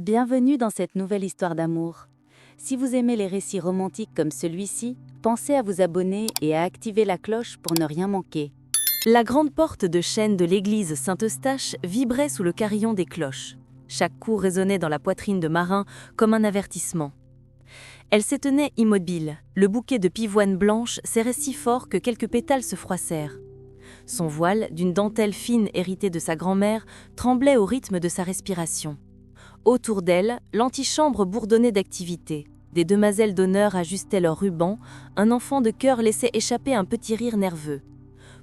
Bienvenue dans cette nouvelle histoire d'amour. Si vous aimez les récits romantiques comme celui-ci, pensez à vous abonner et à activer la cloche pour ne rien manquer. La grande porte de chêne de l'église Saint-Eustache vibrait sous le carillon des cloches. Chaque coup résonnait dans la poitrine de Marin comme un avertissement. Elle s'étonnait immobile. Le bouquet de pivoine blanche serrait si fort que quelques pétales se froissèrent. Son voile, d'une dentelle fine héritée de sa grand-mère, tremblait au rythme de sa respiration. Autour d'elle, l'antichambre bourdonnait d'activité. Des demoiselles d'honneur ajustaient leurs rubans, un enfant de chœur laissait échapper un petit rire nerveux.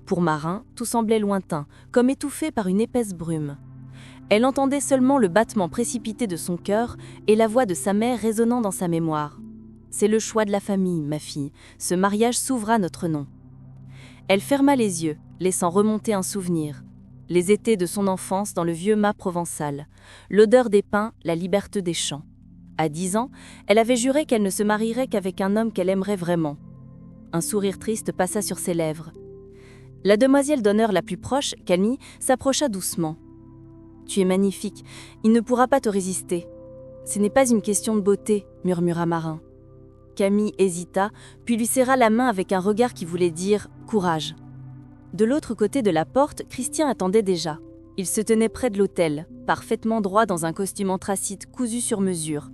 Pour Marin, tout semblait lointain, comme étouffé par une épaisse brume. Elle entendait seulement le battement précipité de son cœur et la voix de sa mère résonnant dans sa mémoire. « C'est le choix de la famille, ma fille. Ce mariage s'ouvre à notre nom. » Elle ferma les yeux, laissant remonter un souvenir. Les étés de son enfance dans le vieux mât provençal, l'odeur des pins, la liberté des champs. À 10 ans, elle avait juré qu'elle ne se marierait qu'avec un homme qu'elle aimerait vraiment. Un sourire triste passa sur ses lèvres. La demoiselle d'honneur la plus proche, Camille, s'approcha doucement. « Tu es magnifique, il ne pourra pas te résister. »« Ce n'est pas une question de beauté, » murmura Marin. Camille hésita, puis lui serra la main avec un regard qui voulait dire « courage ». De l'autre côté de la porte, Christian attendait déjà. Il se tenait près de l'autel, parfaitement droit dans un costume anthracite cousu sur mesure.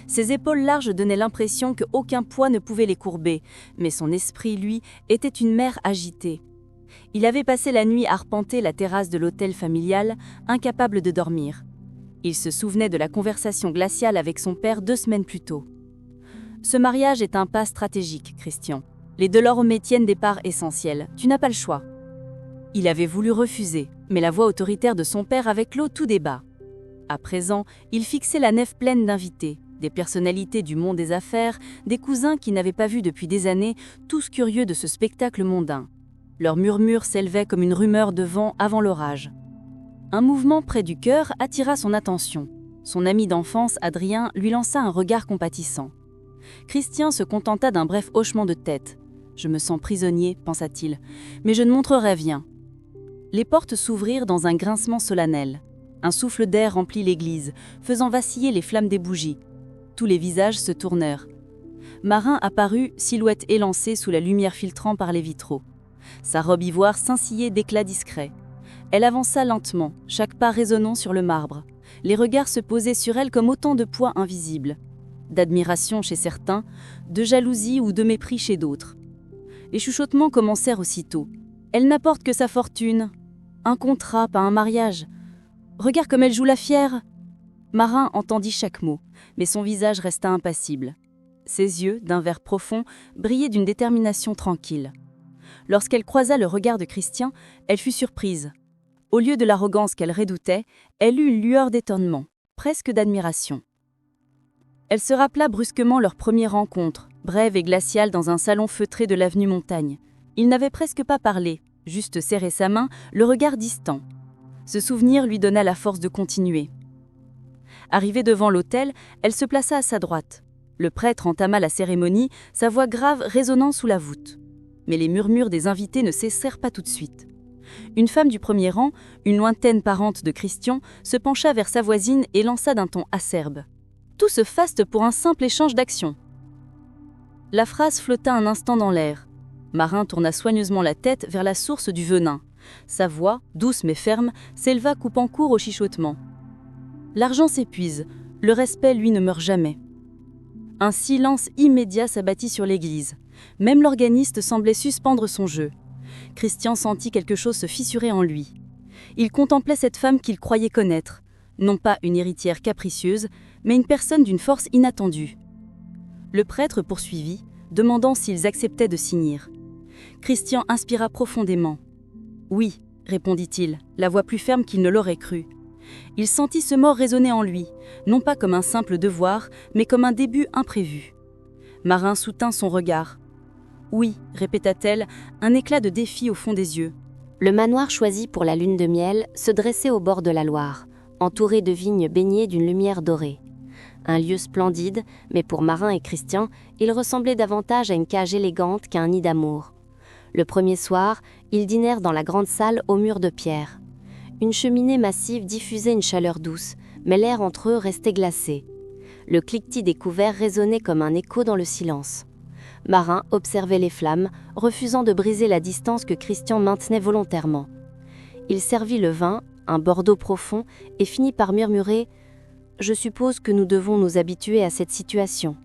Ses épaules larges donnaient l'impression qu'aucun poids ne pouvait les courber, mais son esprit, lui, était une mer agitée. Il avait passé la nuit à arpenter la terrasse de l'hôtel familial, incapable de dormir. Il se souvenait de la conversation glaciale avec son père 2 semaines plus tôt. « Ce mariage est un pas stratégique, Christian. Les Delorme tiennent des parts essentielles. Tu n'as pas le choix. » Il avait voulu refuser, mais la voix autoritaire de son père avait clos tout débat. À présent, il fixait la nef pleine d'invités, des personnalités du monde des affaires, des cousins qui n'avaient pas vu depuis des années, tous curieux de ce spectacle mondain. Leurs murmures s'élevaient comme une rumeur de vent avant l'orage. Un mouvement près du cœur attira son attention. Son ami d'enfance, Adrien, lui lança un regard compatissant. Christian se contenta d'un bref hochement de tête. « Je me sens prisonnier, pensa-t-il, mais je ne montrerai rien. » Les portes s'ouvrirent dans un grincement solennel. Un souffle d'air remplit l'église, faisant vaciller les flammes des bougies. Tous les visages se tournèrent. Marin apparut, silhouette élancée sous la lumière filtrant par les vitraux. Sa robe ivoire scintillait d'éclats discrets. Elle avança lentement, chaque pas résonnant sur le marbre. Les regards se posaient sur elle comme autant de poids invisibles. D'admiration chez certains, de jalousie ou de mépris chez d'autres. Les chuchotements commencèrent aussitôt. « Elle n'apporte que sa fortune. Un contrat, pas un mariage. Regarde comme elle joue la fière. » Marin entendit chaque mot, mais son visage resta impassible. Ses yeux, d'un vert profond, brillaient d'une détermination tranquille. Lorsqu'elle croisa le regard de Christian, elle fut surprise. Au lieu de l'arrogance qu'elle redoutait, elle eut une lueur d'étonnement, presque d'admiration. Elle se rappela brusquement leur première rencontre, brève et glaciale dans un salon feutré de l'avenue Montaigne. Ils n'avaient presque pas parlé, juste serré sa main, le regard distant. Ce souvenir lui donna la force de continuer. Arrivée devant l'autel, elle se plaça à sa droite. Le prêtre entama la cérémonie, sa voix grave résonnant sous la voûte. Mais les murmures des invités ne cessèrent pas tout de suite. Une femme du premier rang, une lointaine parente de Christian, se pencha vers sa voisine et lança d'un ton acerbe. Tout se faste pour un simple échange d'actions. La phrase flotta un instant dans l'air. Marin tourna soigneusement la tête vers la source du venin. Sa voix, douce mais ferme, s'éleva coupant court au chuchotement. L'argent s'épuise, le respect, lui, ne meurt jamais. Un silence immédiat s'abattit sur l'église. Même l'organiste semblait suspendre son jeu. Christian sentit quelque chose se fissurer en lui. Il contemplait cette femme qu'il croyait connaître, non pas une héritière capricieuse, mais une personne d'une force inattendue. Le prêtre poursuivit, demandant s'ils acceptaient de signer. Christian inspira profondément. « Oui », répondit-il, la voix plus ferme qu'il ne l'aurait cru. Il sentit ce mot résonner en lui, non pas comme un simple devoir, mais comme un début imprévu. Marin soutint son regard. « Oui », répéta-t-elle, un éclat de défi au fond des yeux. Le manoir choisi pour la lune de miel se dressait au bord de la Loire, entouré de vignes baignées d'une lumière dorée. Un lieu splendide, mais pour Marin et Christian, il ressemblait davantage à une cage élégante qu'à un nid d'amour. Le premier soir, ils dînèrent dans la grande salle aux murs de pierre. Une cheminée massive diffusait une chaleur douce, mais l'air entre eux restait glacé. Le cliquetis des couverts résonnait comme un écho dans le silence. Marin observait les flammes, refusant de briser la distance que Christian maintenait volontairement. Il servit le vin, un bordeaux profond, et finit par murmurer « Je suppose que nous devons nous habituer à cette situation. »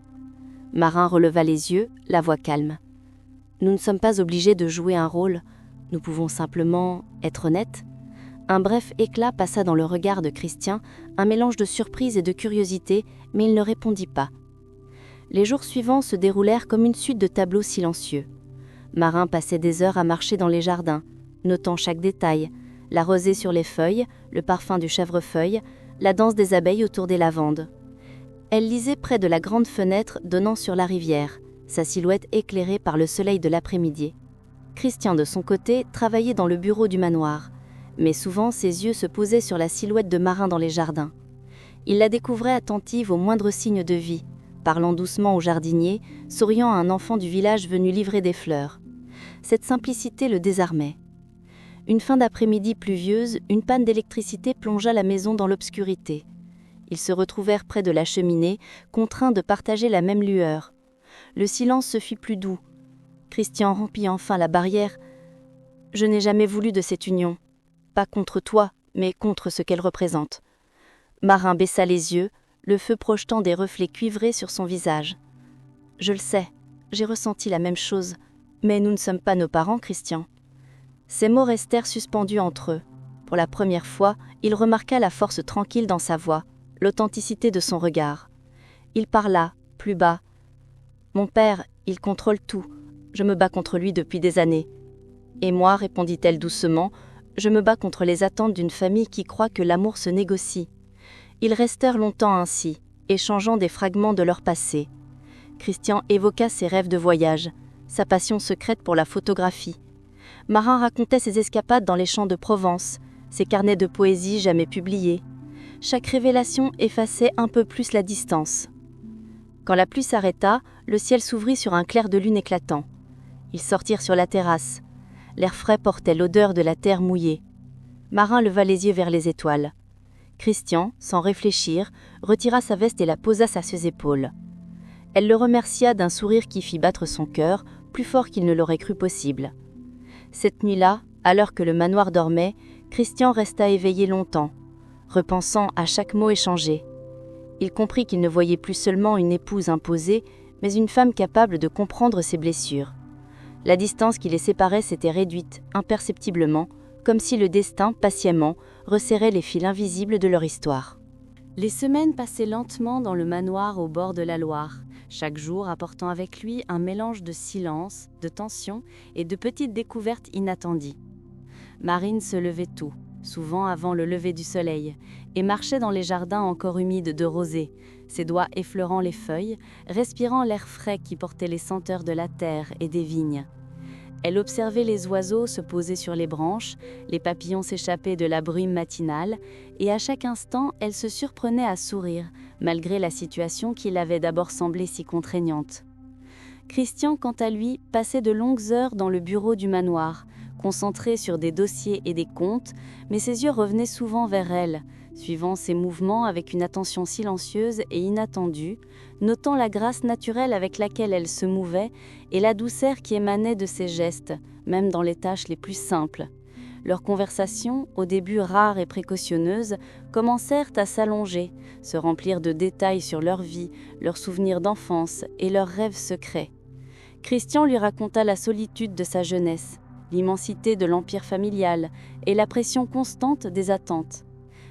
Marin releva les yeux, la voix calme. « Nous ne sommes pas obligés de jouer un rôle, nous pouvons simplement être honnêtes. » Un bref éclat passa dans le regard de Christian, un mélange de surprise et de curiosité, mais il ne répondit pas. Les jours suivants se déroulèrent comme une suite de tableaux silencieux. Marin passait des heures à marcher dans les jardins, notant chaque détail, la rosée sur les feuilles, le parfum du chèvrefeuille, la danse des abeilles autour des lavandes. Elle lisait près de la grande fenêtre donnant sur la rivière, sa silhouette éclairée par le soleil de l'après-midi. Christian, de son côté, travaillait dans le bureau du manoir, mais souvent ses yeux se posaient sur la silhouette de Marin dans les jardins. Il la découvrait attentive aux moindres signes de vie, parlant doucement au jardinier, souriant à un enfant du village venu livrer des fleurs. Cette simplicité le désarmait. Une fin d'après-midi pluvieuse, une panne d'électricité plongea la maison dans l'obscurité. Ils se retrouvèrent près de la cheminée, contraints de partager la même lueur. Le silence se fit plus doux. Christian rompit enfin la barrière. « Je n'ai jamais voulu de cette union. Pas contre toi, mais contre ce qu'elle représente. » Marin baissa les yeux, le feu projetant des reflets cuivrés sur son visage. « Je le sais, j'ai ressenti la même chose, mais nous ne sommes pas nos parents, Christian. » Ces mots restèrent suspendus entre eux. Pour la première fois, il remarqua la force tranquille dans sa voix, l'authenticité de son regard. Il parla, plus bas. « Mon père, il contrôle tout. Je me bats contre lui depuis des années. » « Et moi, répondit-elle doucement, je me bats contre les attentes d'une famille qui croit que l'amour se négocie. » Ils restèrent longtemps ainsi, échangeant des fragments de leur passé. Christian évoqua ses rêves de voyage, sa passion secrète pour la photographie. Marin racontait ses escapades dans les champs de Provence, ses carnets de poésie jamais publiés. Chaque révélation effaçait un peu plus la distance. Quand la pluie s'arrêta, le ciel s'ouvrit sur un clair de lune éclatant. Ils sortirent sur la terrasse. L'air frais portait l'odeur de la terre mouillée. Marin leva les yeux vers les étoiles. Christian, sans réfléchir, retira sa veste et la posa à ses épaules. Elle le remercia d'un sourire qui fit battre son cœur, plus fort qu'il ne l'aurait cru possible. Cette nuit-là, à l'heure que le manoir dormait, Christian resta éveillé longtemps, repensant à chaque mot échangé. Il comprit qu'il ne voyait plus seulement une épouse imposée, mais une femme capable de comprendre ses blessures. La distance qui les séparait s'était réduite, imperceptiblement, comme si le destin, patiemment, resserrait les fils invisibles de leur histoire. Les semaines passaient lentement dans le manoir au bord de la Loire, chaque jour apportant avec lui un mélange de silence, de tension et de petites découvertes inattendues. Marine se levait tôt, souvent avant le lever du soleil, et marchait dans les jardins encore humides de rosée, ses doigts effleurant les feuilles, respirant l'air frais qui portait les senteurs de la terre et des vignes. Elle observait les oiseaux se poser sur les branches, les papillons s'échapper de la brume matinale, et à chaque instant, elle se surprenait à sourire, malgré la situation qui l'avait d'abord semblé si contraignante. Christian, quant à lui, passait de longues heures dans le bureau du manoir, concentré sur des dossiers et des comptes, mais ses yeux revenaient souvent vers elle, suivant ses mouvements avec une attention silencieuse et inattendue, notant la grâce naturelle avec laquelle elle se mouvait et la douceur qui émanait de ses gestes, même dans les tâches les plus simples. Leurs conversations, au début rares et précautionneuses, commencèrent à s'allonger, se remplir de détails sur leur vie, leurs souvenirs d'enfance et leurs rêves secrets. Christian lui raconta la solitude de sa jeunesse, l'immensité de l'empire familial et la pression constante des attentes.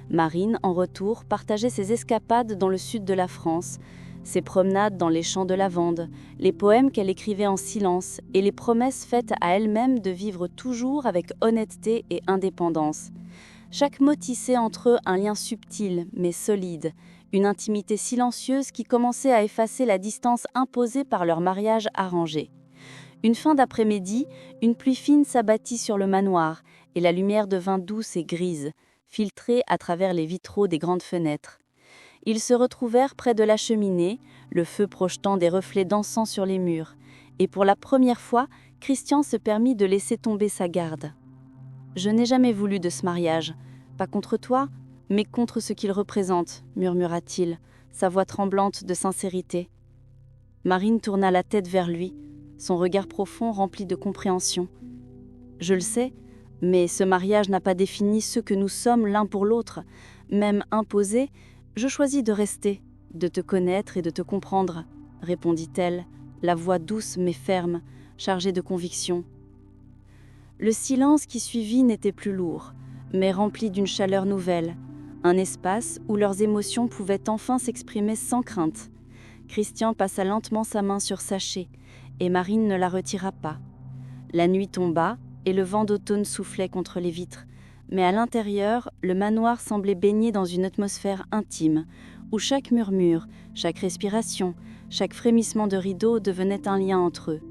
Marine, en retour, partageait ses escapades dans le sud de la France, ses promenades dans les champs de lavande, les poèmes qu'elle écrivait en silence et les promesses faites à elle-même de vivre toujours avec honnêteté et indépendance. Chaque mot tissait entre eux un lien subtil mais solide, une intimité silencieuse qui commençait à effacer la distance imposée par leur mariage arrangé. Une fin d'après-midi, une pluie fine s'abattit sur le manoir et la lumière devint douce et grise, filtrée à travers les vitraux des grandes fenêtres. Ils se retrouvèrent près de la cheminée, le feu projetant des reflets d'encens sur les murs, et pour la première fois, Christian se permit de laisser tomber sa garde. « Je n'ai jamais voulu de ce mariage, pas contre toi, mais contre ce qu'il représente, murmura-t-il, sa voix tremblante de sincérité. Marine tourna la tête vers lui, son regard profond rempli de compréhension. « Je le sais, mais ce mariage n'a pas défini ce que nous sommes l'un pour l'autre. Même imposé, je choisis de rester, de te connaître et de te comprendre, » répondit-elle, la voix douce mais ferme, chargée de conviction. Le silence qui suivit n'était plus lourd, mais rempli d'une chaleur nouvelle, un espace où leurs émotions pouvaient enfin s'exprimer sans crainte. Christian passa lentement sa main sur Saché, et Marine ne la retira pas. La nuit tomba, et le vent d'automne soufflait contre les vitres, mais à l'intérieur, le manoir semblait baigné dans une atmosphère intime, où chaque murmure, chaque respiration, chaque frémissement de rideau devenait un lien entre eux.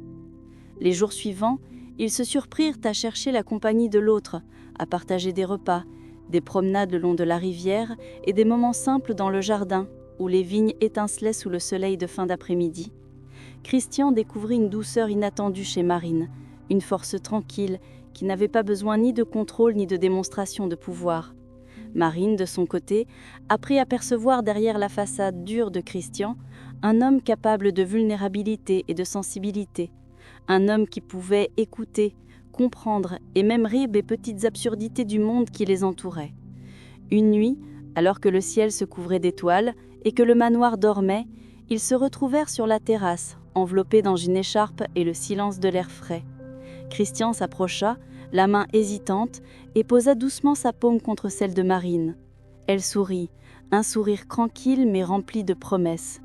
Les jours suivants, ils se surprirent à chercher la compagnie de l'autre, à partager des repas, des promenades le long de la rivière et des moments simples dans le jardin, où les vignes étincelaient sous le soleil de fin d'après-midi. Christian découvrit une douceur inattendue chez Marine, une force tranquille qui n'avait pas besoin ni de contrôle ni de démonstration de pouvoir. Marine, de son côté, apprit à percevoir derrière la façade dure de Christian un homme capable de vulnérabilité et de sensibilité, un homme qui pouvait écouter, comprendre et même rire des petites absurdités du monde qui les entourait. Une nuit, alors que le ciel se couvrait d'étoiles et que le manoir dormait, ils se retrouvèrent sur la terrasse, enveloppés dans une écharpe et le silence de l'air frais. Christian s'approcha, la main hésitante, et posa doucement sa paume contre celle de Marine. Elle sourit, un sourire tranquille mais rempli de promesses.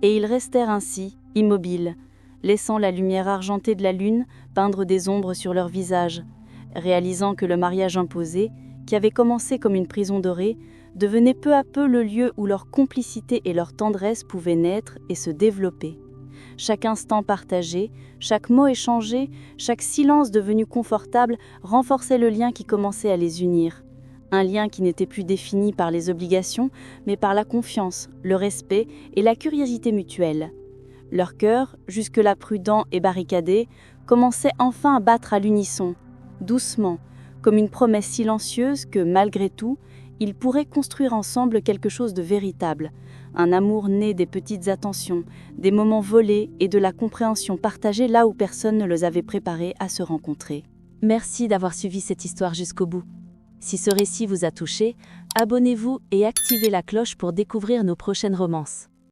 Et ils restèrent ainsi, immobiles, laissant la lumière argentée de la lune peindre des ombres sur leurs visages, réalisant que le mariage imposé, qui avait commencé comme une prison dorée, devenait peu à peu le lieu où leur complicité et leur tendresse pouvaient naître et se développer. Chaque instant partagé, chaque mot échangé, chaque silence devenu confortable renforçait le lien qui commençait à les unir. Un lien qui n'était plus défini par les obligations, mais par la confiance, le respect et la curiosité mutuelle. Leur cœur, jusque-là prudent et barricadé, commençait enfin à battre à l'unisson, doucement, comme une promesse silencieuse que, malgré tout, ils pourraient construire ensemble quelque chose de véritable, un amour né des petites attentions, des moments volés et de la compréhension partagée là où personne ne les avait préparés à se rencontrer. Merci d'avoir suivi cette histoire jusqu'au bout. Si ce récit vous a touché, abonnez-vous et activez la cloche pour découvrir nos prochaines romances.